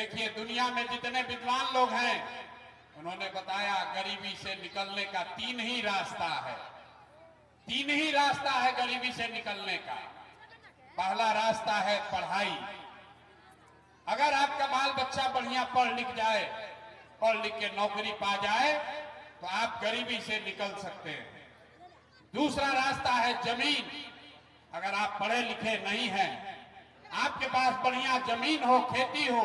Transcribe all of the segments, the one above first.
देखिए, दुनिया में जितने विद्वान लोग हैं उन्होंने बताया गरीबी से निकलने का तीन ही रास्ता है। तीन ही रास्ता है गरीबी से निकलने का। पहला रास्ता है पढ़ाई। अगर आपका बाल बच्चा बढ़िया पढ़ लिख जाए, पढ़ लिख के नौकरी पा जाए तो आप गरीबी से निकल सकते हैं। दूसरा रास्ता है जमीन। अगर आप पढ़े लिखे नहीं हैं, आपके पास बढ़िया जमीन हो, खेती हो,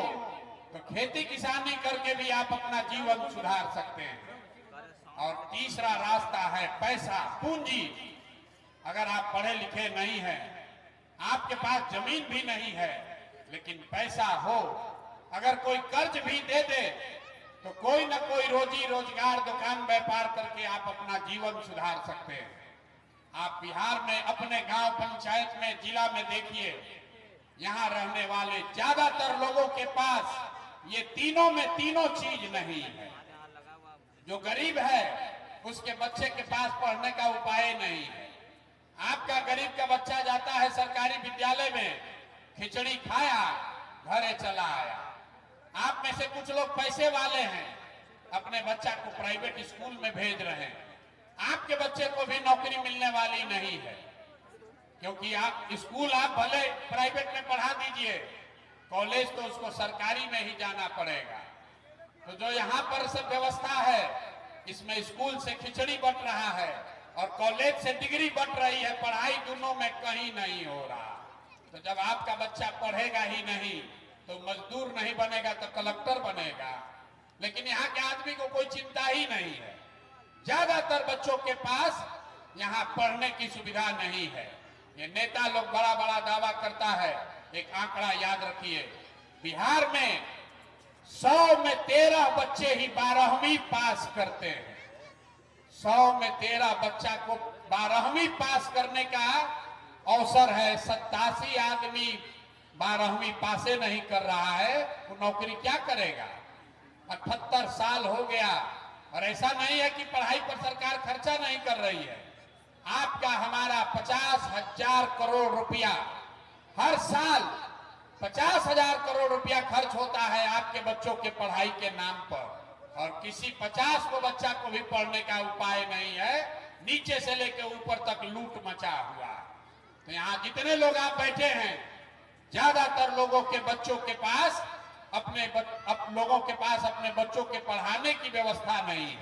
तो खेती किसानी करके भी आप अपना जीवन सुधार सकते हैं। और तीसरा रास्ता है पैसा, पूंजी। अगर आप पढ़े लिखे नहीं हैं, आपके पास जमीन भी नहीं है, लेकिन पैसा हो, अगर कोई कर्ज भी दे दे तो कोई ना कोई रोजी रोजगार, दुकान व्यापार करके आप अपना जीवन सुधार सकते हैं। आप बिहार में अपने गांव पंचायत में, जिला में देखिए, यहां रहने वाले ज्यादातर लोगों के पास ये तीनों में तीनों चीज नहीं है। जो गरीब है उसके बच्चे के पास पढ़ने का उपाय नहीं है। आपका गरीब का बच्चा जाता है सरकारी विद्यालय में, खिचड़ी खाया, घरे चला आया। आप में से कुछ लोग पैसे वाले हैं, अपने बच्चा को प्राइवेट स्कूल में भेज रहे हैं। आपके बच्चे को भी नौकरी मिलने वाली नहीं है, क्योंकि आप स्कूल आप भले प्राइवेट में पढ़ा दीजिए, कॉलेज तो उसको सरकारी में ही जाना पड़ेगा। तो जो यहाँ पर सब व्यवस्था है, इसमें स्कूल से खिचड़ी बंट रहा है और कॉलेज से डिग्री बंट रही है। पढ़ाई दोनों में कहीं नहीं हो रहा। तो जब आपका बच्चा पढ़ेगा ही नहीं तो मजदूर नहीं बनेगा तो कलेक्टर बनेगा। लेकिन यहाँ के आदमी को कोई चिंता ही नहीं है। ज्यादातर बच्चों के पास यहाँ पढ़ने की सुविधा नहीं है। ये नेता लोग बड़ा बड़ा दावा करता है। एक आंकड़ा याद रखिए, बिहार में 100 में 13 बच्चे ही 12वीं पास करते हैं। 100 में 13 बच्चा को 12वीं पास करने का अवसर है। 87 आदमी 12वीं पासे नहीं कर रहा है, वो नौकरी क्या करेगा? 78 साल हो गया और ऐसा नहीं है कि पढ़ाई पर सरकार खर्चा नहीं कर रही है। आपका हमारा 50,000 करोड़ रुपया हर साल, 50,000 करोड़ रुपया खर्च होता है आपके बच्चों के पढ़ाई के नाम पर, और किसी 50 को बच्चा को भी पढ़ने का उपाय नहीं है। नीचे से लेकर ऊपर तक लूट मचा हुआ। तो यहाँ जितने लोग आप बैठे हैं, ज्यादातर लोगों के बच्चों के पास अपने बच्चों के पढ़ाने की व्यवस्था नहीं है।